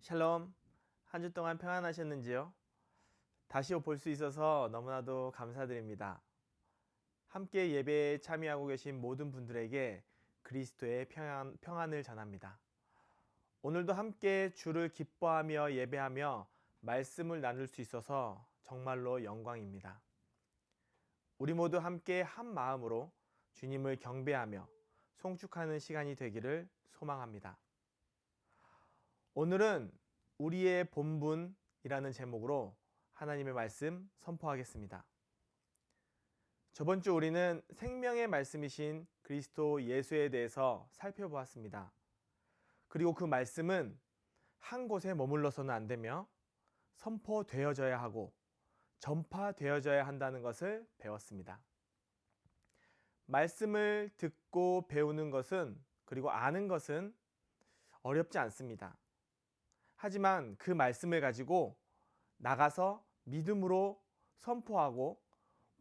샬롬, 한 주 동안 평안하셨는지요? 다시 볼 수 있어서 너무나도 감사드립니다. 함께 예배에 참여하고 계신 모든 분들에게 그리스도의 평안을 전합니다. 오늘도 함께 주를 기뻐하며 예배하며 말씀을 나눌 수 있어서 정말로 영광입니다. 우리 모두 함께 한 마음으로 주님을 경배하며 송축하는 시간이 되기를 소망합니다. 오늘은 우리의 본분이라는 제목으로 하나님의 말씀 선포하겠습니다. 저번 주 우리는 생명의 말씀이신 그리스도 예수에 대해서 살펴보았습니다. 그리고 그 말씀은 한 곳에 머물러서는 안 되며 선포되어져야 하고 전파되어져야 한다는 것을 배웠습니다. 말씀을 듣고 배우는 것은, 그리고 아는 것은 어렵지 않습니다. 하지만 그 말씀을 가지고 나가서 믿음으로 선포하고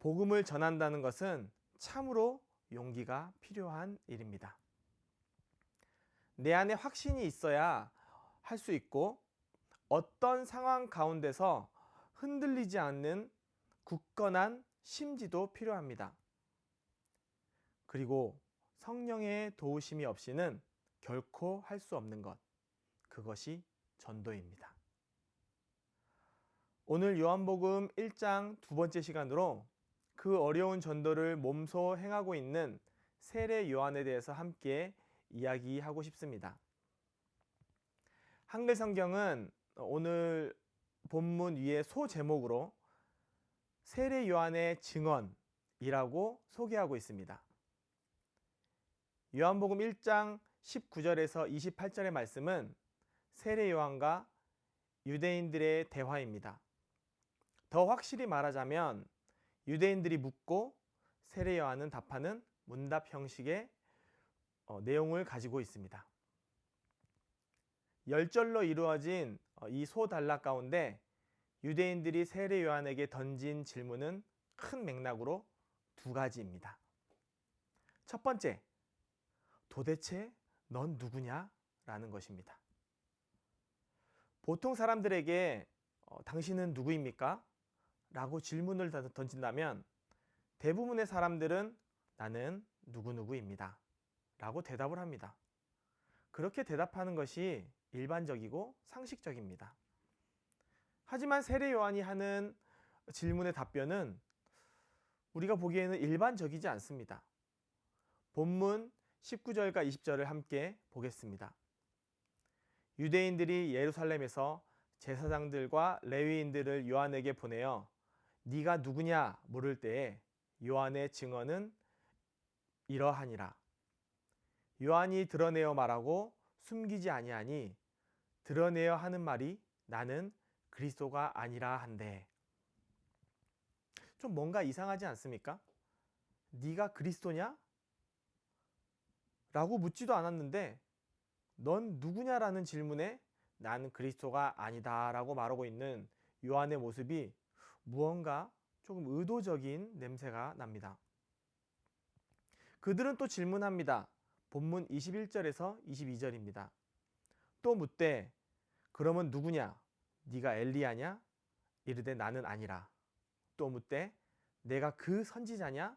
복음을 전한다는 것은 참으로 용기가 필요한 일입니다. 내 안에 확신이 있어야 할 수 있고, 어떤 상황 가운데서 흔들리지 않는 굳건한 심지도 필요합니다. 그리고 성령의 도우심이 없이는 결코 할 수 없는 것, 그것이 전도입니다. 오늘 요한복음 1장 두 번째 시간으로 그 어려운 전도를 몸소 행하고 있는 세례 요한에 대해서 함께 이야기하고 싶습니다. 한글 성경은 오늘 본문 위에 소제목으로 세례 요한의 증언이라고 소개하고 있습니다. 요한복음 1장 19절에서 28절의 말씀은 세례 요한과 유대인들의 대화입니다. 더 확실히 말하자면 유대인들이 묻고 세례 요한은 답하는 문답 형식의 내용을 가지고 있습니다. 10절로 이루어진 이 소단락 가운데 유대인들이 세례 요한에게 던진 질문은 큰 맥락으로 두 가지입니다. 첫 번째, 도대체 넌 누구냐? 라는 것입니다. 보통 사람들에게 당신은 누구입니까? 라고 질문을 던진다면 대부분의 사람들은 나는 누구누구입니다 라고 대답을 합니다. 그렇게 대답하는 것이 일반적이고 상식적입니다. 하지만 세례 요한이 하는 질문의 답변은 우리가 보기에는 일반적이지 않습니다. 본문 19절과 20절을 함께 보겠습니다. 유대인들이 예루살렘에서 제사장들과 레위인들을 요한에게 보내어 네가 누구냐 물을 때에 요한의 증언은 이러하니라. 요한이 드러내어 말하고 숨기지 아니하니 드러내어 하는 말이 나는 그리스도가 아니라 한데. 좀 뭔가 이상하지 않습니까? 네가 그리스도냐? 라고 묻지도 않았는데 넌 누구냐라는 질문에 나는 그리스도가 아니다 라고 말하고 있는 요한의 모습이 무언가 조금 의도적인 냄새가 납니다. 그들은 또 질문합니다. 본문 21절에서 22절입니다. 또 묻되 그러면 누구냐? 네가 엘리야냐? 이르되 나는 아니라. 또 묻되 내가 그 선지자냐?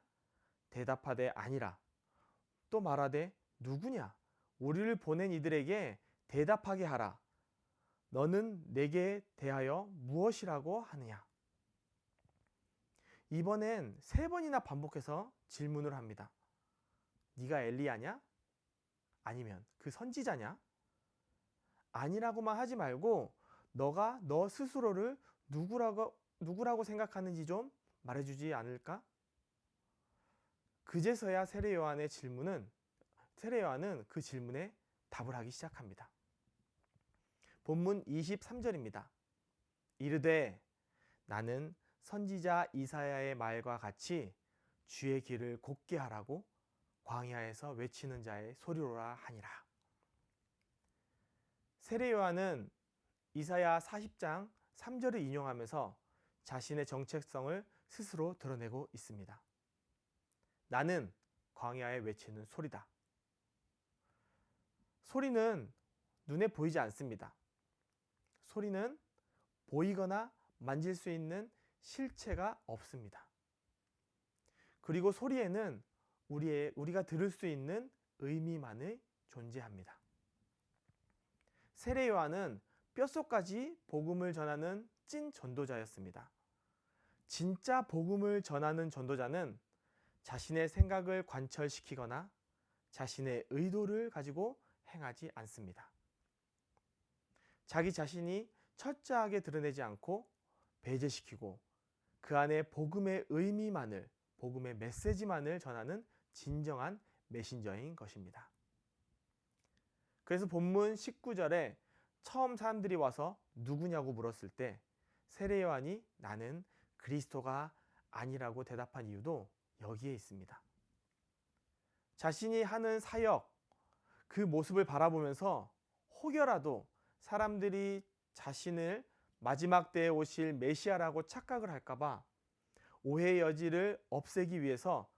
대답하되 아니라. 또 말하되 누구냐? 우리를 보낸 이들에게 대답하게 하라. 너는 내게 대하여 무엇이라고 하느냐? 이번엔 3번이나 반복해서 질문을 합니다. 네가 엘리야냐? 아니면 그 선지자냐? 아니라고만 하지 말고 너가 너 스스로를 누구라고 생각하는지 좀 말해주지 않을까? 그제서야 세례 요한은 그 질문에 답을 하기 시작합니다. 본문 23절입니다. 이르되 나는 선지자 이사야의 말과 같이 주의 길을 곧게 하라고 광야에서 외치는 자의 소리로라 하니라. 세례 요한은 이사야 40장 3절을 인용하면서 자신의 정체성을 스스로 드러내고 있습니다. 나는 광야에 외치는 소리다. 소리는 눈에 보이지 않습니다. 소리는 보이거나 만질 수 있는 실체가 없습니다. 그리고 소리에는 우리가 들을 수 있는 의미만이 존재합니다. 세례 요한은 뼛속까지 복음을 전하는 찐 전도자였습니다. 진짜 복음을 전하는 전도자는 자신의 생각을 관철시키거나 자신의 의도를 가지고 행하지 않습니다. 자기 자신이 철저하게 드러내지 않고 배제시키고 그 안에 복음의 의미만을, 복음의 메시지만을 전하는 진정한 메신저인 것입니다. 그래서 본문 19절에 처음 사람들이 와서 누구냐고 물었을 때 세례 요한이 나는 그리스도가 아니라고 대답한 이유도 여기에 있습니다. 자신이 하는 사역, 그 모습을 바라보면서 혹여라도 사람들이 자신을 마지막 때에 오실 메시아라고 착각을 할까봐 오해의 여지를 없애기 위해서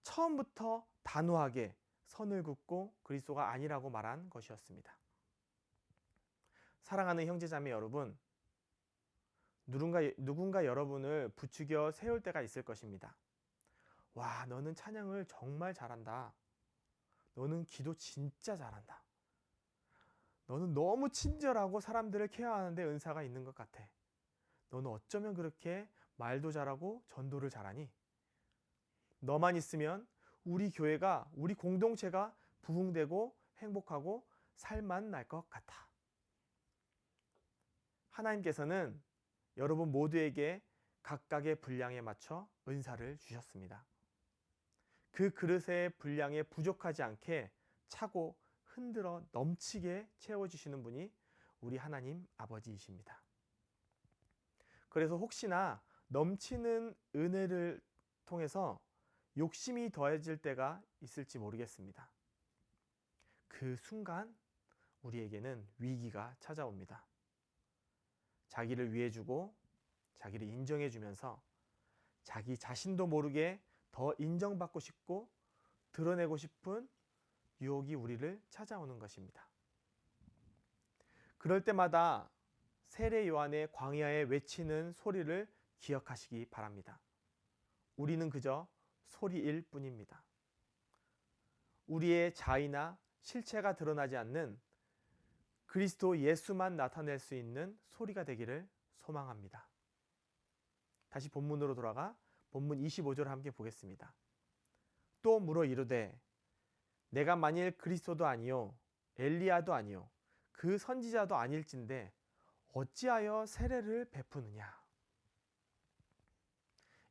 처음부터 단호하게 선을 긋고 그리스도가 아니라고 말한 것이었습니다. 사랑하는 형제자매 여러분, 누군가 여러분을 부추겨 세울 때가 있을 것입니다. 와, 너는 찬양을 정말 잘한다. 너는 기도 진짜 잘한다. 너는 너무 친절하고 사람들을 케어하는데 은사가 있는 것 같아. 너는 어쩌면 그렇게 말도 잘하고 전도를 잘하니? 너만 있으면 우리 교회가, 우리 공동체가 부흥되고 행복하고 살만 날 것 같아. 하나님께서는 여러분 모두에게 각각의 분량에 맞춰 은사를 주셨습니다. 그 그릇의 분량에 부족하지 않게 차고 흔들어 넘치게 채워주시는 분이 우리 하나님 아버지이십니다. 그래서 혹시나 넘치는 은혜를 통해서 욕심이 더해질 때가 있을지 모르겠습니다. 그 순간 우리에게는 위기가 찾아옵니다. 자기를 위해주고 자기를 인정해주면서 자기 자신도 모르게 더 인정받고 싶고 드러내고 싶은 유혹이 우리를 찾아오는 것입니다. 그럴 때마다 세례 요한의 광야에 외치는 소리를 기억하시기 바랍니다. 우리는 그저 소리일 뿐입니다. 우리의 자의나 실체가 드러나지 않는 그리스도 예수만 나타낼 수 있는 소리가 되기를 소망합니다. 다시 본문으로 돌아가 본문 25절을 함께 보겠습니다. 또 물어 이르되 내가 만일 그리스도도 아니요 엘리야도 아니요 그 선지자도 아닐진데 어찌하여 세례를 베푸느냐.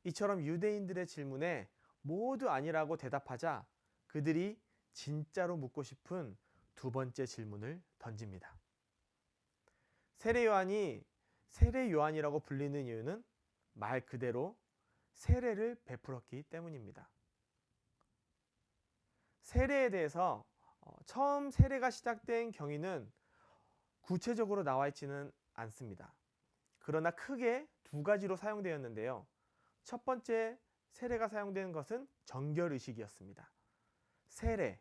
이처럼 유대인들의 질문에 모두 아니라고 대답하자 그들이 진짜로 묻고 싶은 두 번째 질문을 던집니다. 세례 요한이 세례 요한이라고 불리는 이유는 말 그대로 세례를 베풀었기 때문입니다. 세례에 대해서 처음 세례가 시작된 경위는 구체적으로 나와 있지는 않습니다. 그러나 크게 두 가지로 사용되었는데요. 첫 번째 세례가 사용되는 것은 정결의식이었습니다. 세례,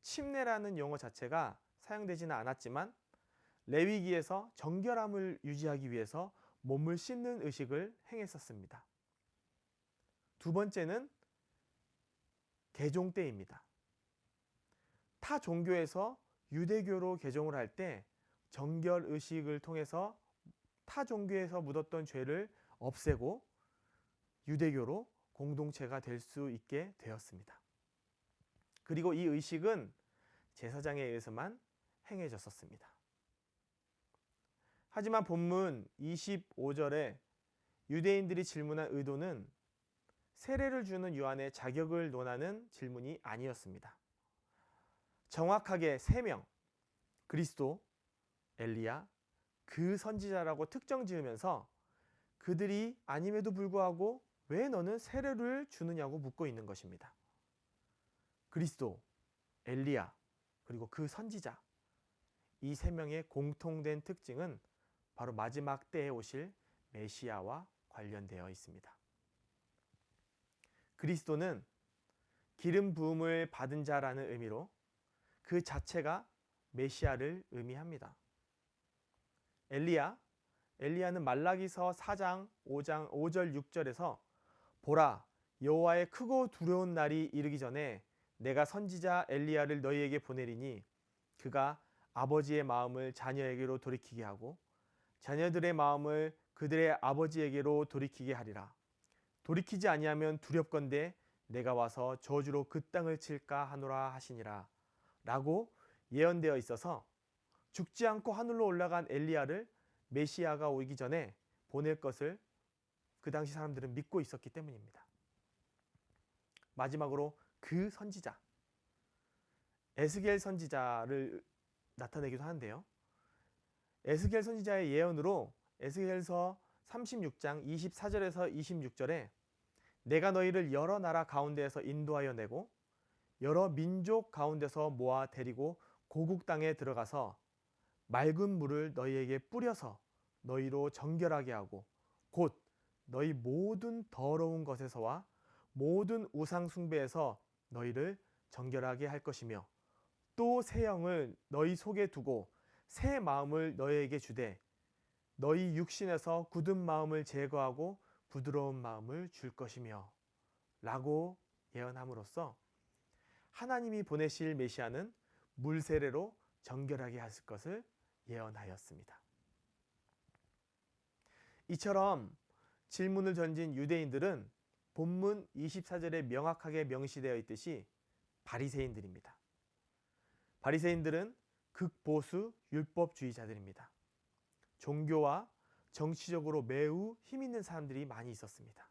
침례라는 용어 자체가 사용되지는 않았지만 레위기에서 정결함을 유지하기 위해서 몸을 씻는 의식을 행했었습니다. 두 번째는 개종 때입니다. 타 종교에서 유대교로 개종을 할 때 정결 의식을 통해서 타 종교에서 묻었던 죄를 없애고 유대교로 공동체가 될 수 있게 되었습니다. 그리고 이 의식은 제사장에 의해서만 행해졌었습니다. 하지만 본문 25절에 유대인들이 질문한 의도는 세례를 주는 요한의 자격을 논하는 질문이 아니었습니다. 정확하게 3명, 그리스도, 엘리야, 그 선지자라고 특정 지으면서 그들이 아님에도 불구하고 왜 너는 세례를 주느냐고 묻고 있는 것입니다. 그리스도, 엘리야, 그리고 그 선지자, 이 3명의 공통된 특징은 바로 마지막 때에 오실 메시아와 관련되어 있습니다. 그리스도는 기름 부음을 받은 자라는 의미로 그 자체가 메시아를 의미합니다. 엘리야는 말라기서 4장 5절 6절에서 보라, 여호와의 크고 두려운 날이 이르기 전에 내가 선지자 엘리야를 너희에게 보내리니 그가 아버지의 마음을 자녀에게로 돌이키게 하고 자녀들의 마음을 그들의 아버지에게로 돌이키게 하리라. 돌이키지 아니하면 두렵건대 내가 와서 저주로 그 땅을 칠까 하노라 하시니라 라고 예언되어 있어서 죽지 않고 하늘로 올라간 엘리야를 메시아가 오기 전에 보낼 것을 그 당시 사람들은 믿고 있었기 때문입니다. 마지막으로 그 선지자 에스겔 선지자를 나타내기도 하는데요. 에스겔 선지자의 예언으로 에스겔서 36장 24절에서 26절에 내가 너희를 여러 나라 가운데에서 인도하여 내고 여러 민족 가운데서 모아 데리고 고국 땅에 들어가서 맑은 물을 너희에게 뿌려서 너희로 정결하게 하고 곧 너희 모든 더러운 것에서와 모든 우상 숭배에서 너희를 정결하게 할 것이며 또 새 영을 너희 속에 두고 새 마음을 너희에게 주되 너희 육신에서 굳은 마음을 제거하고 부드러운 마음을 줄 것이며 라고 예언함으로써 하나님이 보내실 메시아는 물 세례로 정결하게 하실 것을 예언하였습니다. 이처럼 질문을 던진 유대인들은 본문 24절에 명확하게 명시되어 있듯이 바리새인들입니다. 바리새인들은 극보수 율법주의자들입니다. 종교와 정치적으로 매우 힘 있는 사람들이 많이 있었습니다.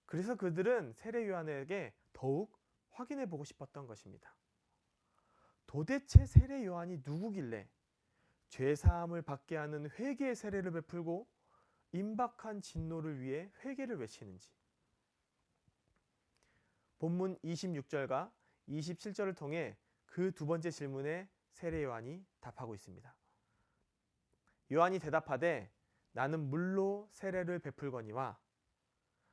그래서 그들은 세례 요한에게 더욱 확인해 보고 싶었던 것입니다. 도대체 세례 요한이 누구길래 죄사함을 받게 하는 회개의 세례를 베풀고 임박한 진노를 위해 회개를 외치는지. 본문 26절과 27절을 통해 그 두 번째 질문에 세례 요한이 답하고 있습니다. 요한이 대답하되 나는 물로 세례를 베풀거니와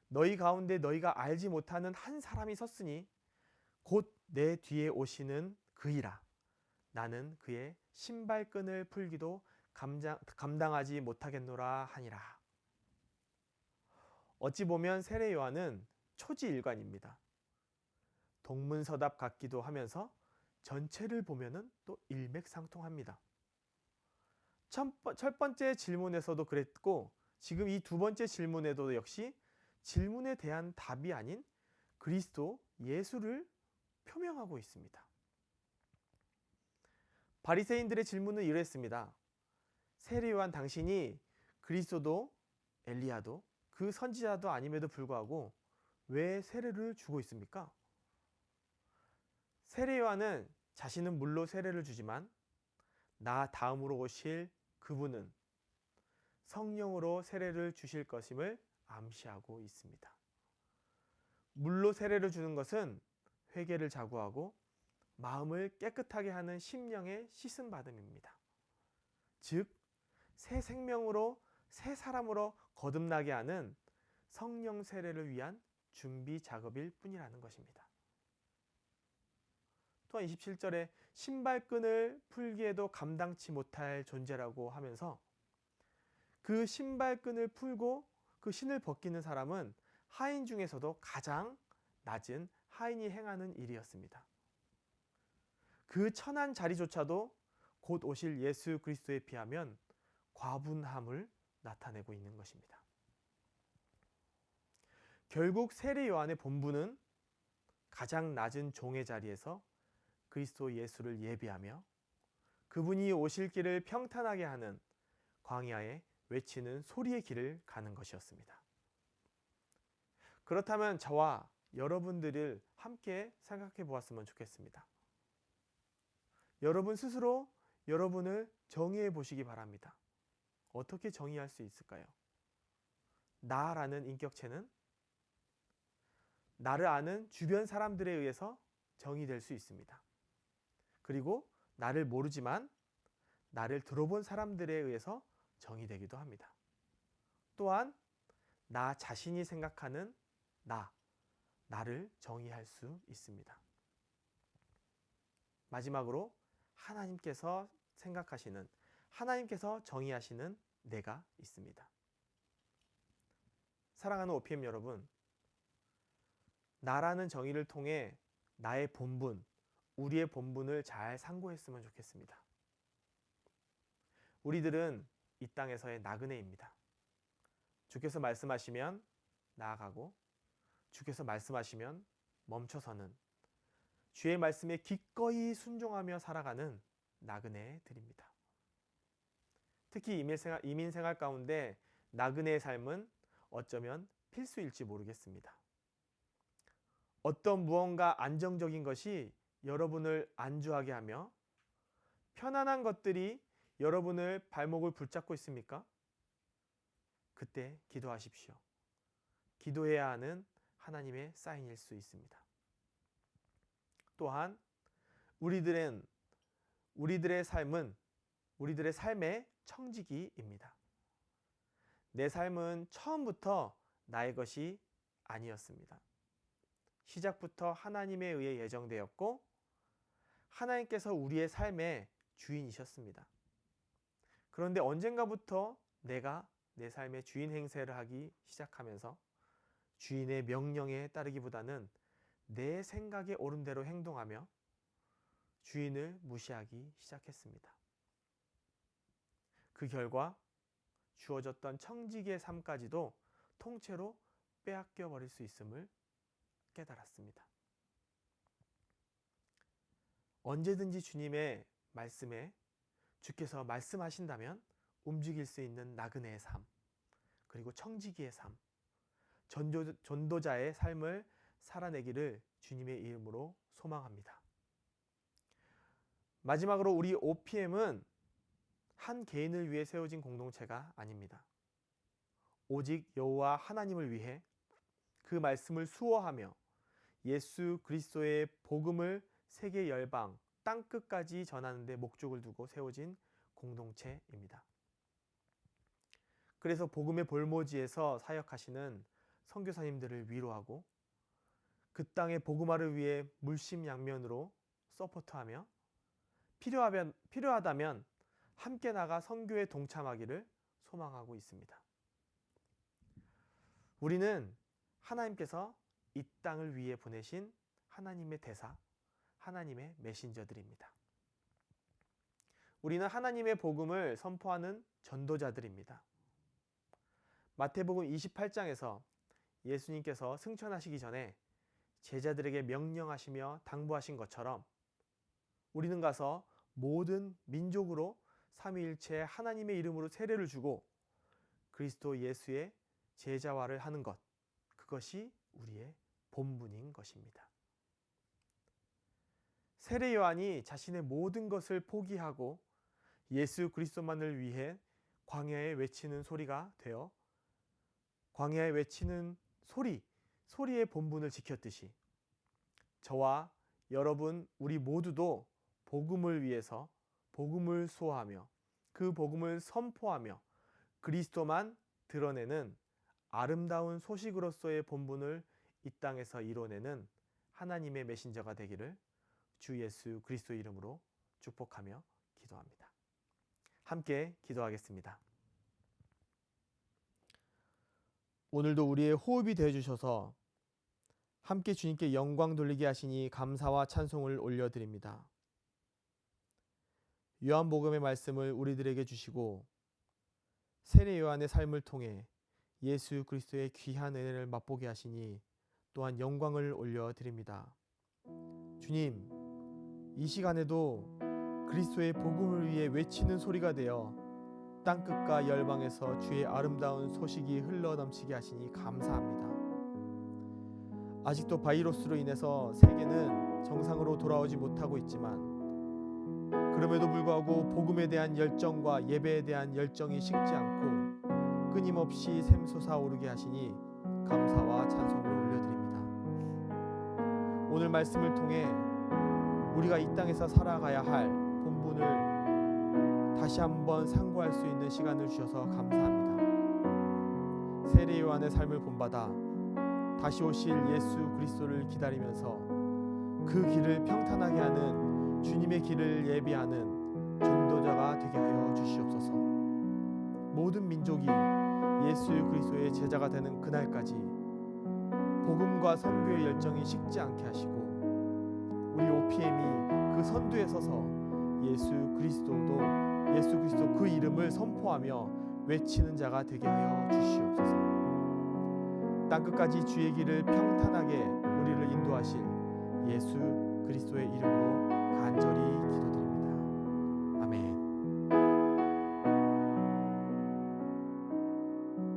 너희 가운데 너희가 알지 못하는 한 사람이 섰으니 곧 내 뒤에 오시는 그이라. 나는 그의 신발끈을 풀기도 감당하지 못하겠노라 하니라. 어찌 보면 세례 요한은 초지일관입니다. 동문서답 같기도 하면서 전체를 보면은 또 일맥상통합니다. 첫 번째 질문에서도 그랬고 지금 이 두 번째 질문에도 역시 질문에 대한 답이 아닌 그리스도 예수를 표명하고 있습니다. 바리새인들의 질문은 이랬습니다. 세례 요한 당신이 그리스도도 엘리야도 그 선지자도 아님에도 불구하고 왜 세례를 주고 있습니까? 세례 요한은 자신은 물로 세례를 주지만 나 다음으로 오실 그분은 성령으로 세례를 주실 것임을 암시하고 있습니다. 물로 세례를 주는 것은 회개를 자구하고 마음을 깨끗하게 하는 심령의 씻음받음입니다. 즉, 새 생명으로 새 사람으로 거듭나게 하는 성령 세례를 위한 준비 작업일 뿐이라는 것입니다. 또한 27절에 신발끈을 풀기에도 감당치 못할 존재라고 하면서 그 신발끈을 풀고 그 신을 벗기는 사람은 하인 중에서도 가장 낮은 하인이 행하는 일이었습니다. 그 천한 자리조차도 곧 오실 예수 그리스도에 비하면 과분함을 나타내고 있는 것입니다. 결국 세례 요한의 본분은 가장 낮은 종의 자리에서 그리스도 예수를 예비하며 그분이 오실 길을 평탄하게 하는 광야에 외치는 소리의 길을 가는 것이었습니다. 그렇다면 저와 여러분들을 함께 생각해 보았으면 좋겠습니다. 여러분 스스로 여러분을 정의해 보시기 바랍니다. 어떻게 정의할 수 있을까요? 나라는 인격체는 나를 아는 주변 사람들에 의해서 정의될 수 있습니다. 그리고 나를 모르지만 나를 들어본 사람들에 의해서 정의되기도 합니다. 또한 나 자신이 생각하는 나를 정의할 수 있습니다. 마지막으로 하나님께서 생각하시는, 하나님께서 정의하시는 내가 있습니다. 사랑하는 OPM 여러분, 나라는 정의를 통해 나의 본분, 우리의 본분을 잘 상고했으면 좋겠습니다. 우리들은 이 땅에서의 나그네입니다. 주께서 말씀하시면 나아가고 주께서 말씀하시면 멈춰서는 주의 말씀에 기꺼이 순종하며 살아가는 나그네들입니다. 특히 이민생활 가운데 나그네의 삶은 어쩌면 필수일지 모르겠습니다. 어떤 무언가 안정적인 것이 여러분을 안주하게 하며 편안한 것들이 여러분을 발목을 붙잡고 있습니까? 그때 기도하십시오. 기도해야 하는 하나님의 사인일 수 있습니다. 또한 우리들의 삶의 청지기입니다. 내 삶은 처음부터 나의 것이 아니었습니다. 시작부터 하나님에 의해 예정되었고 하나님께서 우리의 삶의 주인이셨습니다. 그런데 언젠가부터 내가 내 삶의 주인 행세를 하기 시작하면서 주인의 명령에 따르기보다는 내 생각에 옳은 대로 행동하며 주인을 무시하기 시작했습니다. 그 결과 주어졌던 청지기의 삶까지도 통째로 빼앗겨 버릴 수 있음을 깨달았습니다. 언제든지 주님의 말씀에 주께서 말씀하신다면 움직일 수 있는 나그네의 삶, 그리고 청지기의 삶, 전도자의 삶을 살아내기를 주님의 이름으로 소망합니다. 마지막으로 우리 OPM은 한 개인을 위해 세워진 공동체가 아닙니다. 오직 여호와 하나님을 위해 그 말씀을 수호하며 예수 그리스도의 복음을 세계 열방, 땅끝까지 전하는 데 목적을 두고 세워진 공동체입니다. 그래서 복음의 볼모지에서 사역하시는 선교사님들을 위로하고 그 땅의 복음화를 위해 물심양면으로 서포트하며 필요하다면 함께 나가 선교에 동참하기를 소망하고 있습니다. 우리는 하나님께서 이 땅을 위해 보내신 하나님의 대사, 하나님의 메신저들입니다. 우리는 하나님의 복음을 선포하는 전도자들입니다. 마태복음 28장에서 예수님께서 승천하시기 전에 제자들에게 명령하시며 당부하신 것처럼 우리는 가서 모든 민족으로 삼위일체 하나님의 이름으로 세례를 주고 그리스도 예수의 제자화를 하는 것, 그것이 우리의 본분인 것입니다. 세례 요한이 자신의 모든 것을 포기하고 예수 그리스도만을 위해 광야에 외치는 소리가 되어 광야에 외치는 소리의 본분을 지켰듯이 저와 여러분 우리 모두도 복음을 위해서 복음을 수호하며 그 복음을 선포하며 그리스도만 드러내는 아름다운 소식으로서의 본분을 이 땅에서 이뤄내는 하나님의 메신저가 되기를 주 예수 그리스도 이름으로 축복하며 기도합니다. 함께 기도하겠습니다. 오늘도 우리의 호흡이 되어주셔서 함께 주님께 영광 돌리게 하시니 감사와 찬송을 올려드립니다. 요한복음의 말씀을 우리들에게 주시고 세례 요한의 삶을 통해 예수 그리스도의 귀한 은혜를 맛보게 하시니 또한 영광을 올려드립니다. 주님, 이 시간에도 그리스도의 복음을 위해 외치는 소리가 되어 땅끝과 열방에서 주의 아름다운 소식이 흘러넘치게 하시니 감사합니다. 아직도 바이러스로 인해서 세계는 정상으로 돌아오지 못하고 있지만 그럼에도 불구하고 복음에 대한 열정과 예배에 대한 열정이 식지 않고 끊임없이 샘솟아오르게 하시니 감사와 찬송을 올려드립니다. 오늘 말씀을 통해 우리가 이 땅에서 살아가야 할 본분을 다시 한번 상고할 수 있는 시간을 주셔서 감사합니다. 세례 요한의 삶을 본받아 다시 오실 예수 그리스도를 기다리면서 그 길을 평탄하게 하는 주님의 길을 예비하는 전도자가 되게 하여 하여 주시옵소서. 모든 민족이 예수 그리스도의 제자가 되는 그날까지 복음과 선교의 열정이 식지 않게 하시고 우리 OPM이 그 선두에 서서 예수 그리스도 그 이름을 선포하며 외치는 자가 되게 하여 주시옵소서. 땅끝까지 주의 길을 평탄하게 우리를 인도하실 예수 그리스도의 이름